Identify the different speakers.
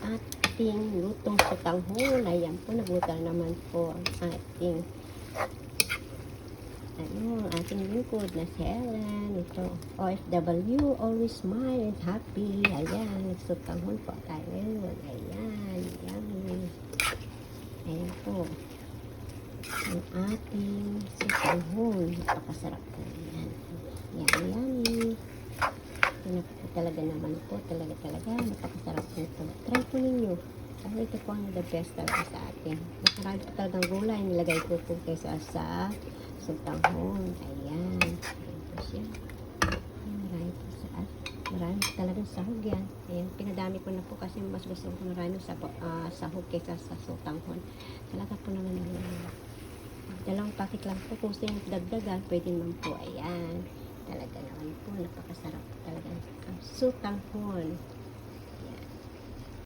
Speaker 1: ating lutong sutanghon. Ayan po, nagluto naman po ang ating ating lingkod na si Helen. Ito, OFW, always smile and happy. Ayan, nagsutanghon po tayo. Ayan, yummy. Ayan po. Ang ating sutanghon. Napakasarap po. Ayan. Yummy, yummy. Ito po talaga naman po. Talaga. Napakasarap nito. Try po ninyo. Kasi ito po ang the best talaga sa atin. Marami po talagang gulay. Nilagay ko po kaysa sa sutanghon. Ayan. Ayan po siya. Marami po talagang sahog yan. Ayan. Pinadami ko na po kasi mas gusto ko marami sahog kaysa sa sutanghon. Talaga po naman dalawang packet lang po. Kung gusto yung dagdagan, pwede naman po. Ayan. Talaga naman po. Napakasarap talaga ang sutanghon.